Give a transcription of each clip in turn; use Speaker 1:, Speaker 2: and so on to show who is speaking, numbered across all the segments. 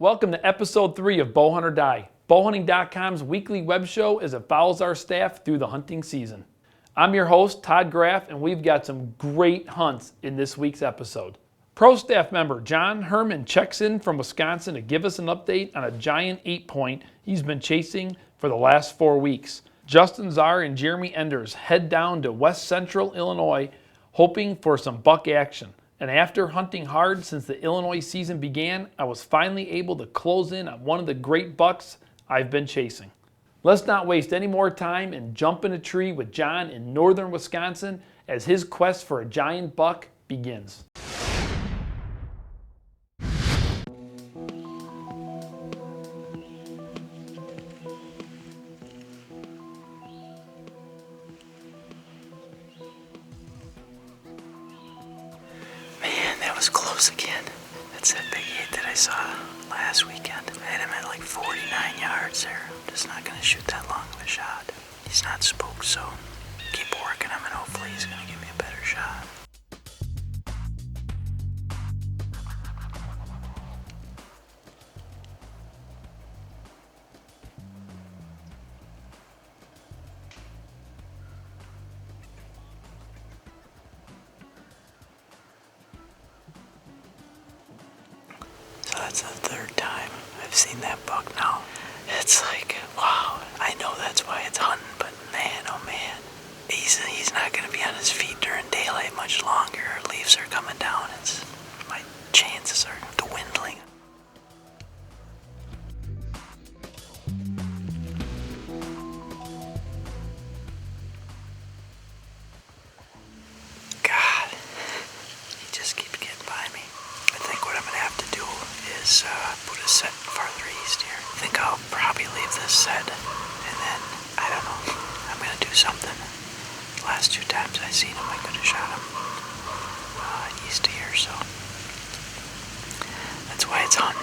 Speaker 1: Welcome to episode 3 of Bowhunt or Die. Bowhunting.com's weekly web show as it follows our staff through the hunting season. I'm your host, Todd Graf, and we've got some great hunts in this week's episode. Pro staff member John Herrmann checks in from Wisconsin to give us an update on a giant 8-point he's been chasing for the last 4 weeks. Justin Zarr and Jeremy Enders head down to west central Illinois hoping for some buck action. And after hunting hard since the Illinois season began, I was finally able to close in on one of the great bucks I've been chasing. Let's not waste any more time and jump in a tree with John in northern Wisconsin as his quest for a giant buck begins.
Speaker 2: Close again. That's that big 8 that I saw last weekend. I had him at like 49 yards there. I'm just not going to shoot that long of a shot. He's not spooked, so keep working him and hopefully he's going to give me a better shot. That's the third time I've seen that buck now. It's like, wow, I know that's why it's hunting, but man, oh man. He's not going to be on his feet during daylight much longer. Leaves are coming down. My chances are dwindling. God, he just keeps getting by me. I think what I'm going to have to do is put a set farther east here. I think I'll probably leave this set, and then, I don't know, I'm going to do something. The last 2 times I seen him, I could have shot him east of here, so that's why it's hunting.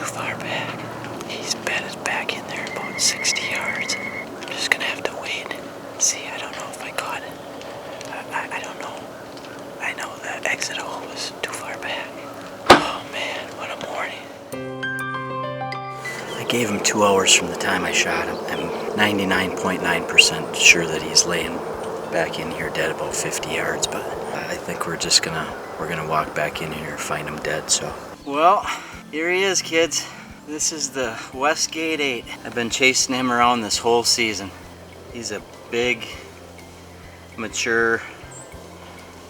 Speaker 2: Far back. He's bedded back in there about 60 yards. I'm just gonna have to wait. See, I don't know if I caught it. I don't know. I know that exit hole was too far back. Oh man, what a morning. I gave him 2 hours from the time I shot him. I'm 99.9% sure that he's laying back in here dead about 50 yards, but I think we're gonna walk back in here and find him dead, so. Well, here he is, kids. This is the Westgate 8. I've been chasing him around this whole season. He's a big, mature,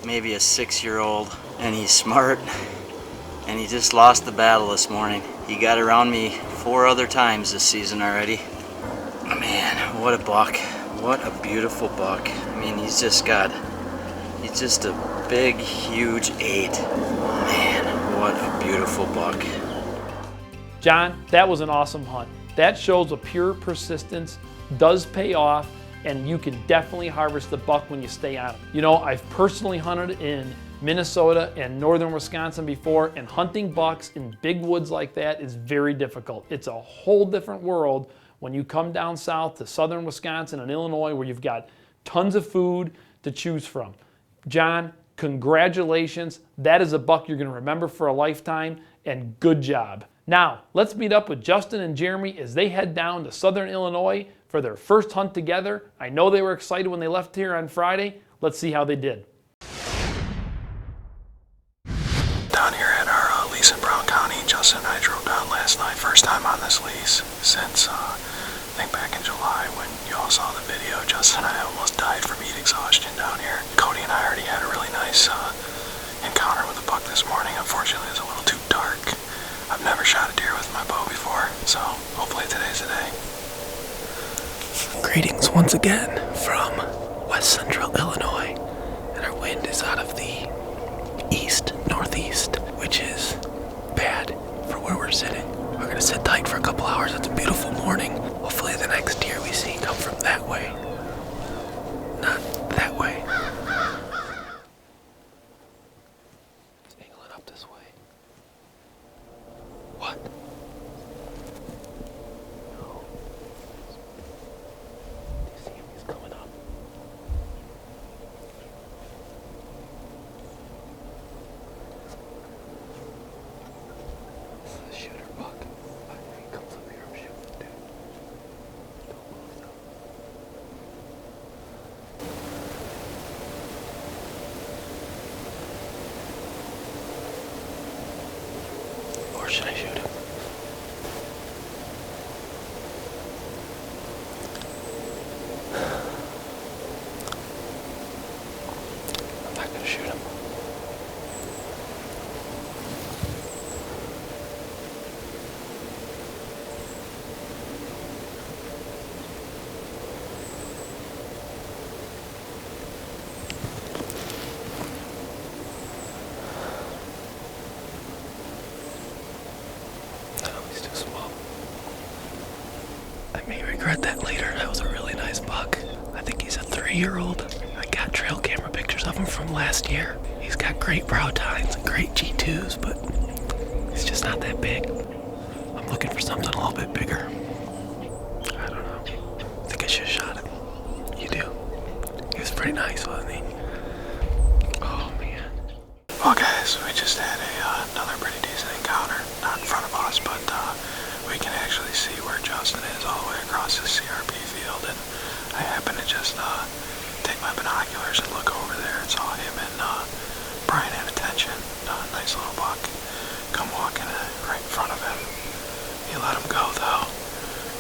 Speaker 2: maybe a 6-year-old, and he's smart, and he just lost the battle this morning. He got around me 4 other times this season already. Man, what a buck. What a beautiful buck. I mean, he's just a big, huge 8. Man, what a beautiful buck.
Speaker 1: John, that was an awesome hunt. That shows a pure persistence does pay off, and you can definitely harvest the buck when you stay on it. You know, I've personally hunted in Minnesota and northern Wisconsin before, and hunting bucks in big woods like that is very difficult. It's a whole different world when you come down south to southern Wisconsin and Illinois where you've got tons of food to choose from. John, congratulations. That is a buck you're going to remember for a lifetime, and good job. Now, let's meet up with Justin and Jeremy as they head down to southern Illinois for their first hunt together. I know they were excited when they left here on Friday. Let's see how they did.
Speaker 3: Down here at our lease in Brown County, Justin and I drove down last night. First time on this lease since, I think back in July when you all saw the video. Justin and I almost died from heat exhaustion down here. Cody and I already had a really nice encounter with a buck this morning. Unfortunately, it was a little too dark. I've never shot a deer with my bow before, so hopefully today's the day.
Speaker 2: Greetings once again from west central Illinois, and our wind is out of the east-northeast, which is bad for where we're sitting. We're gonna sit tight for a couple hours. It's a beautiful morning. Hopefully the next deer we see come from that way, not that way. It's angling up this way. What? No. Do you see him? He's coming up. This is a shooter buck. If he comes up here, I'm shooting him, dude. Don't move though. Or should I shoot him? I'm not gonna shoot him. No, he's too small. I may regret that later. That was a really nice buck. I think he's a 3-year-old. I got trail camera pictures of him from last year. He's got great brow tines and great G2s, but he's just not that big. I'm looking for something a little bit bigger. I don't know. I think I should have shot him. You do? He was pretty nice, wasn't he? Oh, man.
Speaker 3: Well, guys, we just had another pretty decent encounter. Not in front of us, but we can actually see where Justin is all the way across this CRP field. And I happened to just take my binoculars and look over there and saw him and Brian had attention. Nice little buck. Come walking right in front of him. He let him go, though.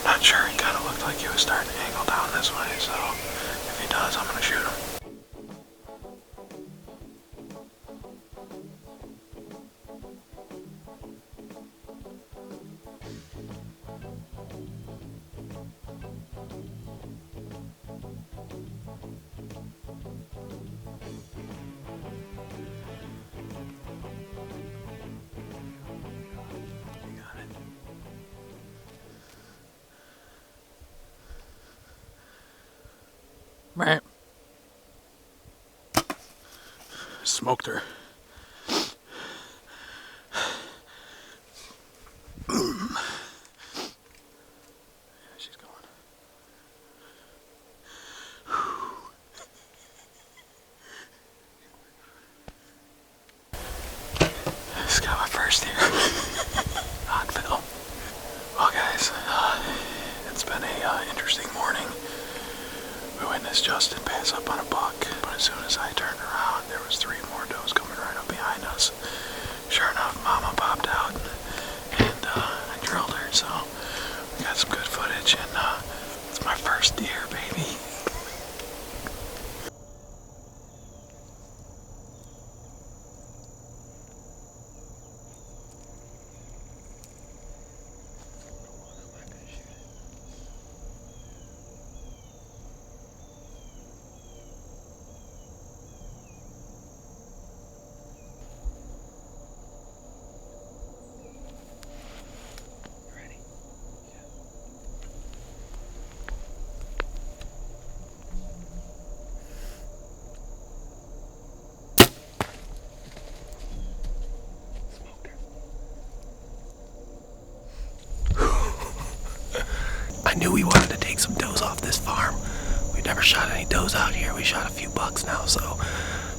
Speaker 3: Not sure. He kind of looked like he was starting to angle down this way, so if he does, I'm going to shoot him. You got it. Right. Smoked her. Yeah, she's going. Just got my first here on film. Well, guys, it's been a interesting morning. We witnessed Justin pass up on a buck, but as soon as I turned around, there was 3 more does coming right up behind us. Sure enough, Mama popped out, and I drilled her, so we got some good footage, and it's my first deer, baby.
Speaker 2: I knew we wanted to take some does off this farm. We've never shot any does out here. We shot a few bucks now, so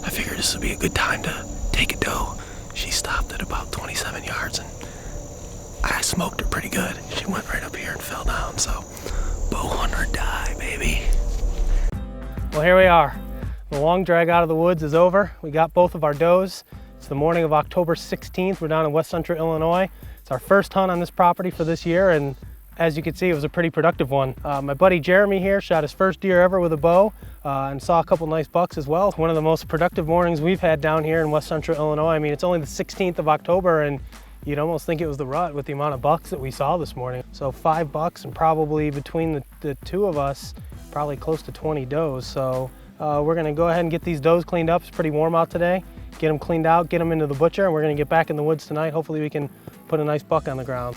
Speaker 2: I figured this would be a good time to take a doe. She stopped at about 27 yards, and I smoked her pretty good. She went right up here and fell down, so bowhunt or die, baby.
Speaker 4: Well, here we are. The long drag out of the woods is over. We got both of our does. It's the morning of October 16th. We're down in West Central Illinois. It's our first hunt on this property for this year, and as you can see, it was a pretty productive one. My buddy Jeremy here shot his first deer ever with a bow and saw a couple nice bucks as well. One of the most productive mornings we've had down here in West Central Illinois. I mean, it's only the 16th of October, and you'd almost think it was the rut with the amount of bucks that we saw this morning. So 5 bucks, and probably between the two of us, probably close to 20 does. So we're gonna go ahead and get these does cleaned up. It's pretty warm out today, get them cleaned out, get them into the butcher, and we're gonna get back in the woods tonight. Hopefully we can put a nice buck on the ground.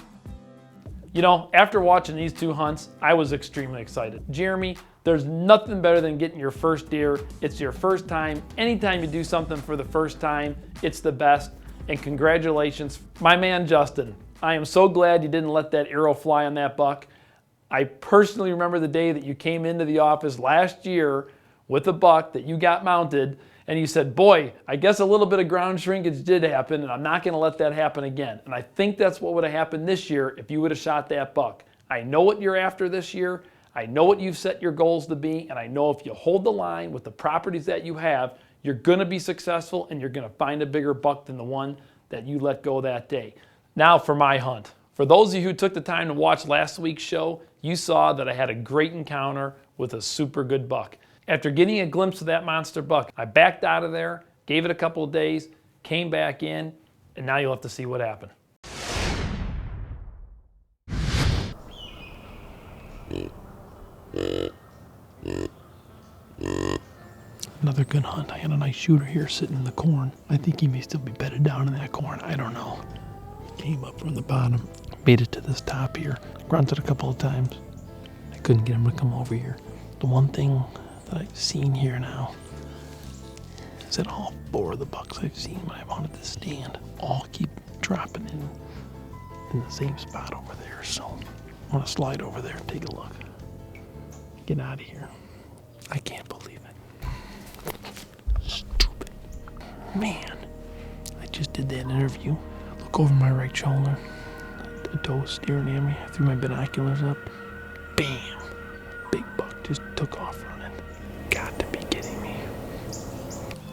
Speaker 1: You know, after watching these two hunts, I was extremely excited. Jeremy, there's nothing better than getting your first deer. It's your first time. Anytime you do something for the first time, it's the best. And congratulations, my man Justin. I am so glad you didn't let that arrow fly on that buck. I personally remember the day that you came into the office last year with a buck that you got mounted, and you said, boy, I guess a little bit of ground shrinkage did happen, and I'm not gonna let that happen again. And I think that's what would have happened this year if you would have shot that buck. I know what you're after this year. I know what you've set your goals to be, and I know if you hold the line with the properties that you have, you're gonna be successful and you're gonna find a bigger buck than the one that you let go that day. Now for my hunt. For those of you who took the time to watch last week's show, you saw that I had a great encounter with a super good buck. After getting a glimpse of that monster buck, I backed out of there, gave it a couple of days, came back in, and now you'll have to see what happened. Another good hunt. I had a nice shooter here sitting in the corn. I think he may still be bedded down in that corn. I don't know. Came up from the bottom, made it to this top here. Grunted a couple of times. I couldn't get him to come over here. The one thing that I've seen here now is that all four of the bucks I've seen when I mounted this stand all keep dropping in the same spot over there. So I'm gonna slide over there and take a look. Get out of here. I can't believe it. Stupid. Man, I just did that interview. I look over my right shoulder. A doe staring at me. I threw my binoculars up. Bam! Big buck just took off running. Got to be kidding me.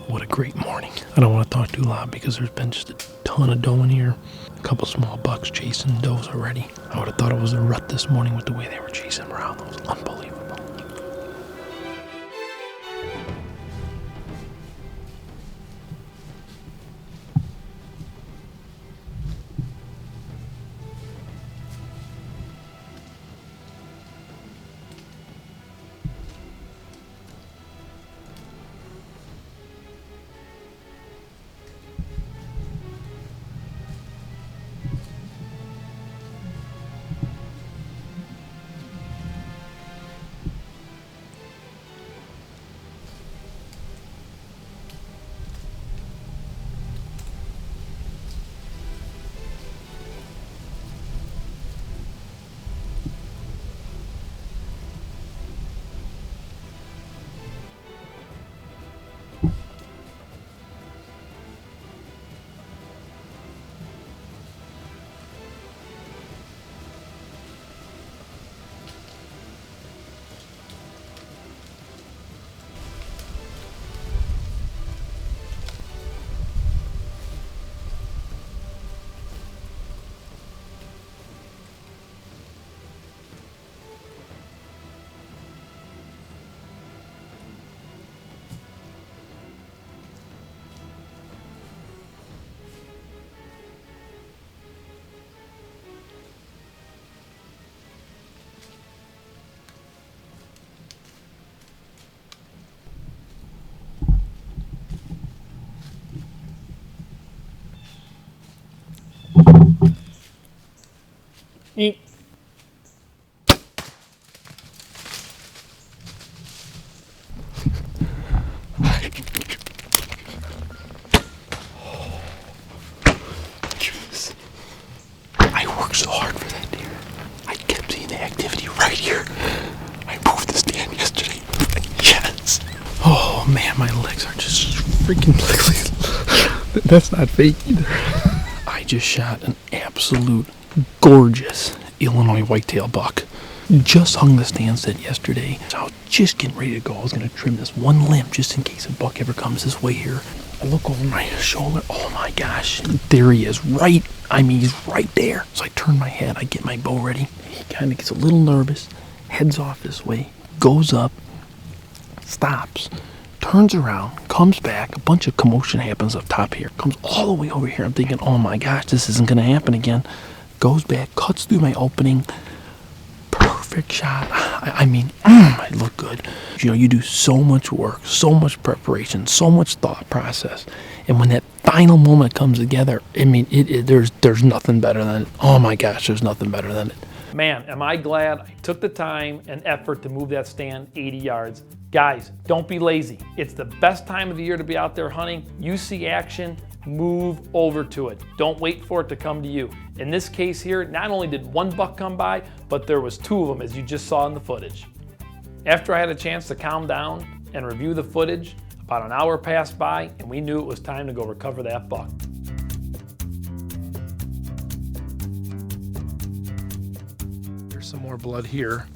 Speaker 1: What a great morning. I don't want to talk too loud because there's been just a ton of doe in here. A couple small bucks chasing does already. I would have thought it was a rut this morning with the way they were chasing around. It was unbelievable. Eat. Jeez. I worked so hard for that deer. I kept seeing the activity right here. I moved the stand yesterday. Yes. Oh man, my legs are just freaking wiggly. That's not fake either. I just shot an absolute gorgeous Illinois whitetail buck. Just hung the stand set yesterday. So I was just getting ready to go. I was going to trim this one limb just in case a buck ever comes this way here. I look over my shoulder. Oh my gosh. There he is. He's right there. So I turn my head. I get my bow ready. He kind of gets a little nervous. Heads off this way. Goes up. Stops. Turns around. Comes back. A bunch of commotion happens up top here. Comes all the way over here. I'm thinking, oh my gosh, this isn't going to happen again. Goes back. Cuts through my opening. Perfect shot. I look good. You know, you do so much work, so much preparation, so much thought process, And when that final moment comes together, I mean, there's nothing better than it. Oh my gosh, there's nothing better than it. Man, am I glad I took the time and effort to move that stand 80 yards. Guys, don't be lazy. It's the best time of the year to be out there hunting. You see action, move over to it. Don't wait for it to come to you. In this case here, not only did one buck come by, but there was two of them, as you just saw in the footage. After I had a chance to calm down and review the footage, about an hour passed by and we knew it was time to go recover that buck. There's some more blood here.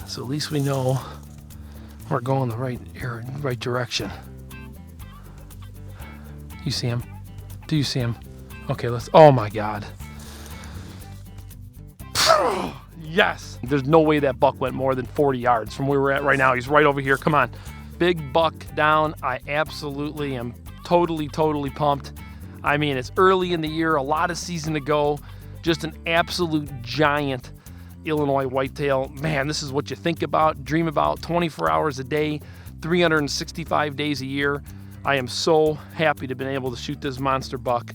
Speaker 1: So at least we know we're going the right direction. You see him? Do you see him? Okay, oh my God. Yes! There's no way that buck went more than 40 yards from where we're at right now. He's right over here, come on. Big buck down. I absolutely am totally pumped. I mean, it's early in the year, a lot of season to go. Just an absolute giant Illinois whitetail. Man, this is what you think about, dream about, 24 hours a day, 365 days a year. I am so happy to have been able to shoot this monster buck.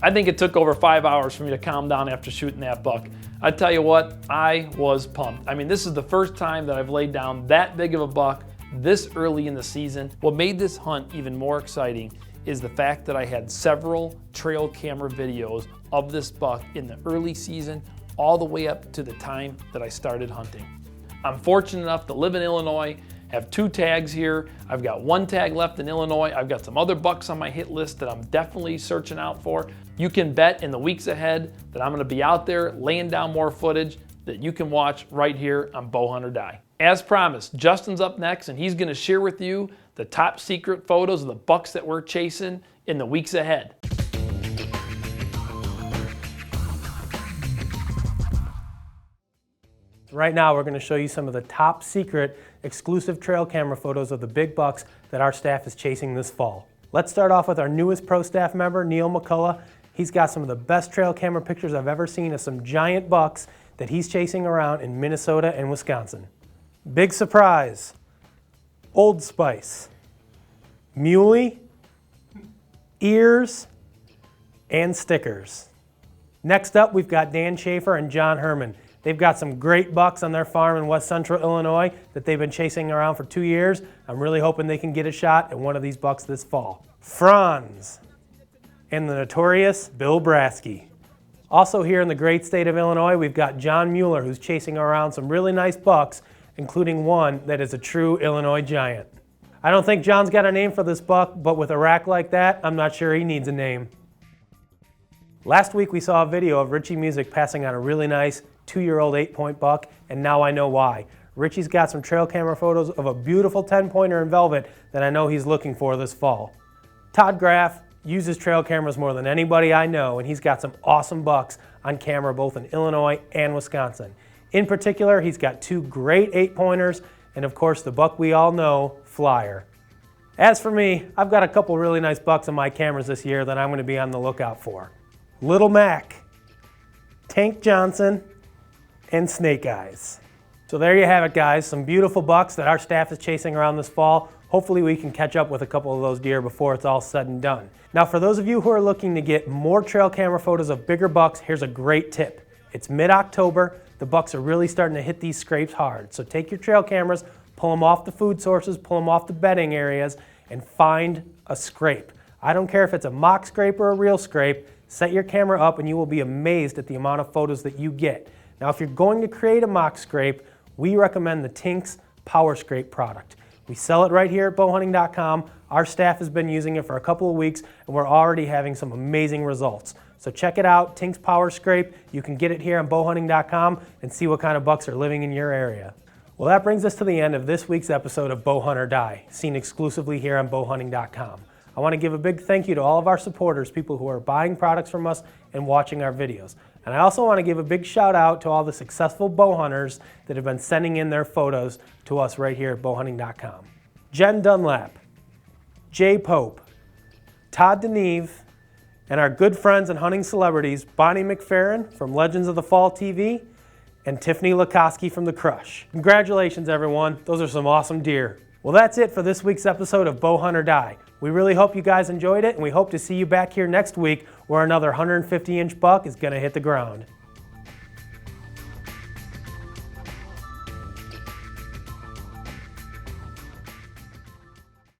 Speaker 1: I think it took over 5 hours for me to calm down after shooting that buck. I tell you what, I was pumped. I mean, this is the first time that I've laid down that big of a buck this early in the season. What made this hunt even more exciting is the fact that I had several trail camera videos of this buck in the early season, all the way up to the time that I started hunting. I'm fortunate enough to live in Illinois, have 2 tags here. I've got 1 tag left in Illinois. I've got some other bucks on my hit list that I'm definitely searching out for. You can bet in the weeks ahead that I'm gonna be out there laying down more footage that you can watch right here on Bowhunt or Die. As promised, Justin's up next and he's gonna share with you the top secret photos of the bucks that we're chasing in the weeks ahead.
Speaker 4: Right now, we're going to show you some of the top secret exclusive trail camera photos of the big bucks that our staff is chasing this fall. Let's start off with our newest pro staff member, Neil McCullough. He's got some of the best trail camera pictures I've ever seen of some giant bucks that he's chasing around in Minnesota and Wisconsin. Big surprise, Old Spice, muley, ears, and stickers. Next up, we've got Dan Schaefer and John Herrmann. They've got some great bucks on their farm in west central Illinois that they've been chasing around for 2 years. I'm really hoping they can get a shot at one of these bucks this fall. Franz and the notorious Bill Brasky. Also here in the great state of Illinois, we've got John Mueller, who's chasing around some really nice bucks, including one that is a true Illinois giant. I don't think John's got a name for this buck, but with a rack like that, I'm not sure he needs a name. Last week we saw a video of Richie Music passing on a really nice 2-year-old 8-point buck, and now I know why. Richie's got some trail camera photos of a beautiful 10-pointer in velvet that I know he's looking for this fall. Todd Graf uses trail cameras more than anybody I know, and he's got some awesome bucks on camera both in Illinois and Wisconsin. In particular, he's got 2 great 8-pointers, and of course the buck we all know, Flyer. As for me, I've got a couple really nice bucks on my cameras this year that I'm going to be on the lookout for. Little Mac, Tank Johnson, and Snake Eyes. So there you have it, guys, some beautiful bucks that our staff is chasing around this fall. Hopefully we can catch up with a couple of those deer before it's all said and done. Now for those of you who are looking to get more trail camera photos of bigger bucks, here's a great tip. It's mid-October, the bucks are really starting to hit these scrapes hard. So take your trail cameras, pull them off the food sources, pull them off the bedding areas, and find a scrape. I don't care if it's a mock scrape or a real scrape, set your camera up and you will be amazed at the amount of photos that you get. Now if you're going to create a mock scrape, we recommend the Tinks Power Scrape product. We sell it right here at bowhunting.com. Our staff has been using it for a couple of weeks and we're already having some amazing results. So check it out, Tinks Power Scrape. You can get it here on bowhunting.com and see what kind of bucks are living in your area. Well, that brings us to the end of this week's episode of Bowhunt or Die, seen exclusively here on bowhunting.com. I want to give a big thank you to all of our supporters, people who are buying products from us and watching our videos. And I also want to give a big shout out to all the successful bow hunters that have been sending in their photos to us right here at bowhunting.com. Jen Dunlap, Jay Pope, Todd DeNeve, and our good friends and hunting celebrities, Bonnie McFerrin from Legends of the Fall TV and Tiffany Lukoski from The Crush. Congratulations, everyone. Those are some awesome deer. Well, that's it for this week's episode of Bow Hunt or Die. We really hope you guys enjoyed it, and we hope to see you back here next week where another 150-inch buck is going to hit the ground.